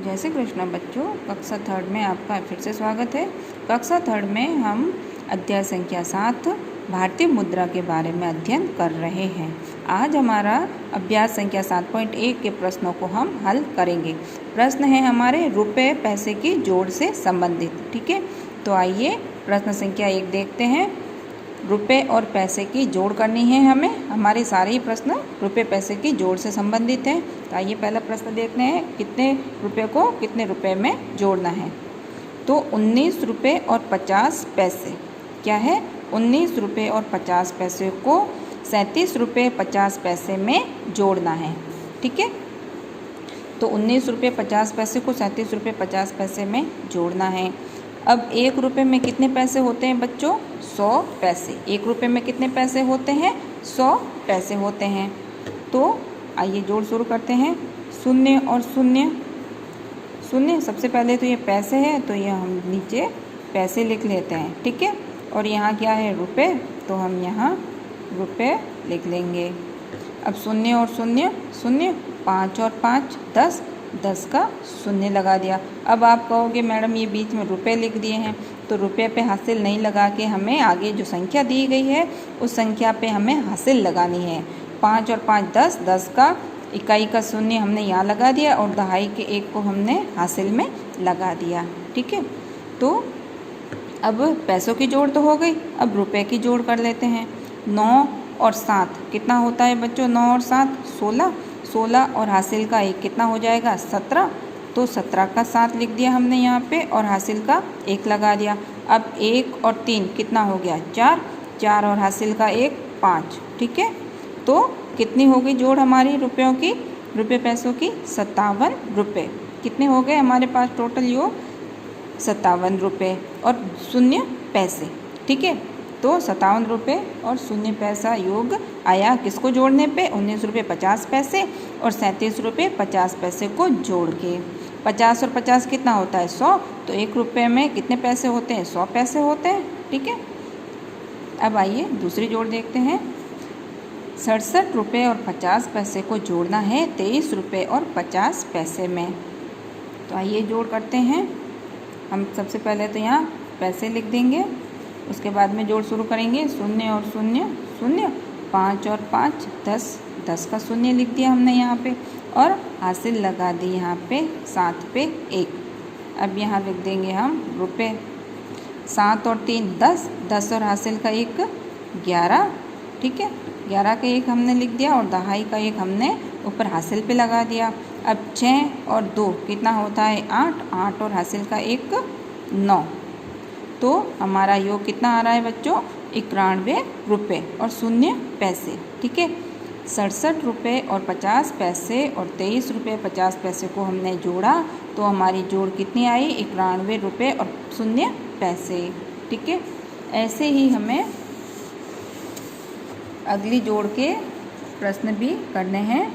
जय श्री कृष्ण बच्चों, कक्षा थर्ड में आपका फिर से स्वागत है। कक्षा थर्ड में हम अध्याय संख्या 7 भारतीय मुद्रा के बारे में अध्ययन कर रहे हैं। आज हमारा अभ्यास संख्या 7.1 के प्रश्नों को हम हल करेंगे। प्रश्न है हमारे रुपए पैसे की जोड़ से संबंधित। ठीक है, तो आइए प्रश्न संख्या 1 देखते हैं। रुपए और पैसे की जोड़ करनी है हमें। हमारे सारे ही प्रश्न रुपए पैसे की जोड़ से संबंधित हैं। तो आइए पहला प्रश्न देखते हैं, कितने रुपए को कितने रुपए में जोड़ना है। तो 19 रुपये और 50 पैसे क्या है, 19 रुपये और 50 पैसे को 37 रुपये 50 पैसे में जोड़ना है। ठीक है, तो 19 रुपये 50 पैसे को 37 रुपये 50 पैसे में जोड़ना है। अब 1 रुपये में कितने पैसे होते हैं बच्चों, 100 पैसे। 1 रुपये में कितने पैसे होते हैं, 100 पैसे होते हैं। तो आइए जोड़ शुरू करते हैं। शून्य और शून्य, शून्य सबसे पहले तो ये पैसे है, तो ये हम नीचे पैसे लिख लेते हैं। ठीक है, और यहाँ क्या है, रुपए, तो हम यहाँ रुपए लिख लेंगे। अब शून्य और शून्य, शून्य, 5 और 5 10, 10 का शून्य लगा दिया। अब आप कहोगे मैडम ये बीच में रुपए लिख दिए हैं, तो रुपये पे हासिल नहीं लगा के हमें आगे जो संख्या दी गई है उस संख्या पे हमें हासिल लगानी है। 5 और 5 10, 10 का इकाई का शून्य हमने यहाँ लगा दिया और दहाई के 1 को हमने हासिल में लगा दिया। ठीक है, तो अब पैसों की जोड़ तो हो गई, अब रुपए की जोड़ कर लेते हैं। 9 और 7 कितना होता है बच्चों, 9 और 7 16, 16 और हासिल का 1 कितना हो जाएगा, 17। तो 17 का 7 लिख दिया हमने यहाँ पे और हासिल का 1 लगा दिया। अब 1 और 3 कितना हो गया, 4, 4 और हासिल का 1 5। ठीक है, तो कितनी हो गई जोड़ हमारी रुपयों की, रुपये पैसों की, 57 रुपये। कितने हो गए हमारे पास टोटल योग, 57 रुपये और शून्य पैसे। ठीक है, तो 57 रुपये और शून्य पैसा योग आया किसको जोड़ने पे, 19 रुपये 50 पैसे और 37 रुपये 50 पैसे को जोड़ के। 50 और 50 कितना होता है, 100। तो 1 रुपये में कितने पैसे होते हैं, 100 पैसे होते हैं। ठीक है, अब आइए दूसरी जोड़ देखते हैं। 67 रुपये और 50 पैसे को जोड़ना है 23 रुपये और 50 पैसे में। तो आइए जोड़ करते हैं। हम सबसे पहले तो यहाँ पैसे लिख देंगे, उसके बाद में जोड़ शुरू करेंगे। शून्य और शून्य, शून्य, 5 और 5 10, 10 का शून्य लिख दिया हमने यहाँ पे और हासिल लगा दी यहाँ पे 7 पे 1। अब यहाँ लिख देंगे हम रुपए। 7 और 3 10, 10 और हासिल का 1 11। ठीक है, 11 का 1 हमने लिख दिया और दहाई का 1 हमने ऊपर हासिल पे लगा दिया। अब 6 और 2 कितना होता है, 8, 8 और हासिल का 1 9। तो हमारा योग कितना आ रहा है बच्चों, 91 रुपये और शून्य पैसे। ठीक है, 67 रुपये और 50 पैसे और 23 रुपये 50 पैसे को हमने जोड़ा, तो हमारी जोड़ कितनी आई, 91 रुपये और शून्य पैसे। ठीक है, ऐसे ही हमें अगली जोड़ के प्रश्न भी करने हैं।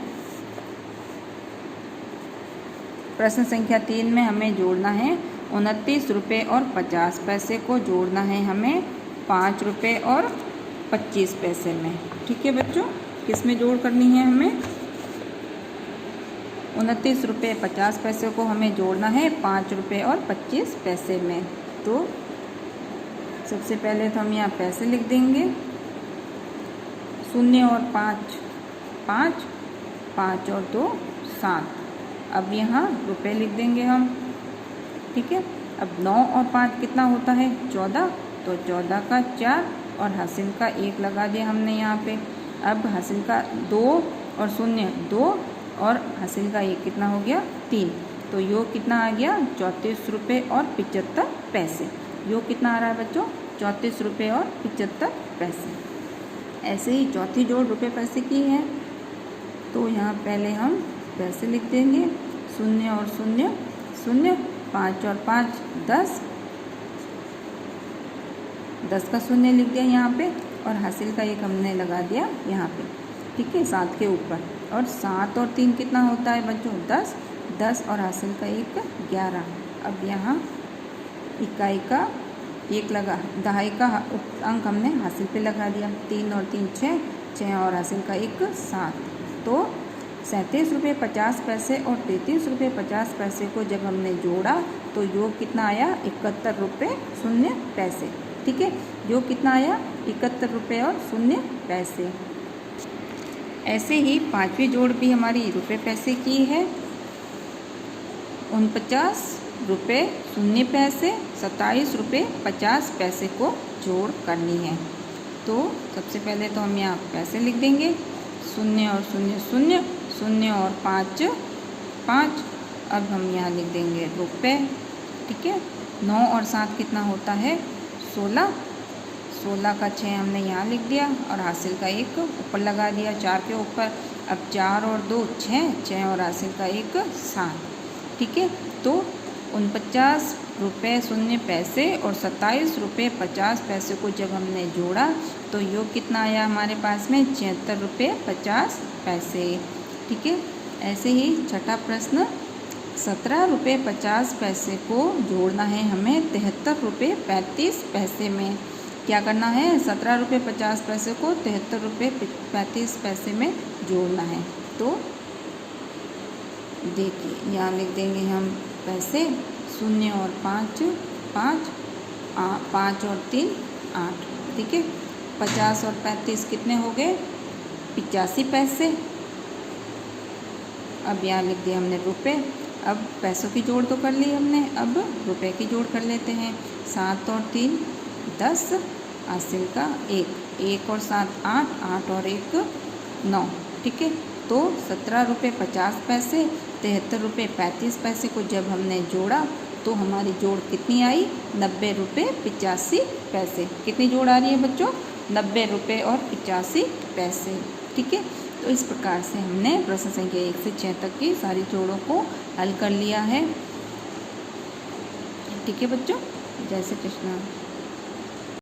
प्रश्न संख्या 3 में हमें जोड़ना है 29 रुपये और 50 पैसे को जोड़ना है हमें 5 रुपये और 25 पैसे में। ठीक है बच्चों, किस में जोड़ करनी है हमें, 29 रुपये 50 पैसे को हमें जोड़ना है 5 रुपये और 25 पैसे में। तो सबसे पहले तो हम यहाँ पैसे लिख देंगे। शून्य और 5 5, 5 और 2 7। अब यहाँ रुपए लिख देंगे हम। ठीक है, अब 9 और 5 कितना होता है, 14। तो 14 का 4 और हासिल का 1 लगा दिया हमने यहाँ पे। अब हासिल का 2 और शून्य 2 और हासिल का 1 कितना हो गया, 3। तो योग कितना आ गया, 34 रुपये और 75 पैसे। योग कितना आ रहा है बच्चों, 34 रुपये और 75 पैसे। ऐसे ही चौथी जोड़ रुपये पैसे की है, तो यहाँ पहले हम पैसे लिख देंगे। शून्य और शून्य, शून्य, 5 और 5 10, 10 का शून्य लिख दिया यहाँ पे और हासिल का 1 हमने लगा दिया यहाँ पे। ठीक है, 7 के ऊपर। और 7 और 3 कितना होता है बच्चों, 10, 10 और हासिल का 1 11। अब यहाँ इकाई का 1 लगा, दहाई का अंक हमने हासिल पे लगा दिया। 3 और 3 6, 6 और हासिल का 1 7। तो ₹37.50 और ₹33.50 को जब हमने जोड़ा तो योग कितना आया? ₹71.00। ठीक है, योग कितना आया? ₹71.00। ऐसे ही पांचवी जोड़ भी हमारी रुपये पैसे की है। ₹49.00, ₹27.50 को जोड़ करनी है। तो सबसे पहले तो हम यहाँ पैसे लिख देंगे, 0 और 0 0, 0 और 5 5। अब हम यहाँ लिख देंगे रुपये। ठीक है, 9 और 7 कितना होता है? 16। 16 का 6 हमने यहाँ लिख दिया और हासिल का 1 ऊपर लगा दिया 4 के ऊपर। अब 4 और 2 6, 6 और हासिल का 1 7। ठीक है, तो ₹49.00 और ₹27.50 को जब हमने जोड़ा तो योग कितना आया हमारे पास में? ₹76.50। ठीक है, ऐसे ही छठा प्रश्न, ₹17.50 को जोड़ना है हमें ₹73.35 में। क्या करना है? ₹17.50 को ₹73.35 में जोड़ना है। तो देखिए यहाँ लिख देंगे हम पैसे, 0 और 5 5, 5 और 3 8। ठीक है, 50 और 35 कितने हो गए? 85 पैसे। अब यहाँ लिख दिया हमने रुपये। अब पैसों की जोड़ तो कर ली हमने, अब रुपए की जोड़ कर लेते हैं। 7 और 3 10, हासिल का 1, 1 और 7 8, 8 और 1 9। ठीक है, तो ₹17.50, ₹73.35 को जब हमने जोड़ा तो हमारी जोड़ कितनी आई? ₹90.85। कितनी जोड़ आ रही है बच्चों? ₹90.85। ठीक है, तो इस प्रकार से हमने प्रश्न संख्या 1 से 6 तक की सारी जोड़ों को हल कर लिया है। ठीक है बच्चों, जय श्री कृष्ण।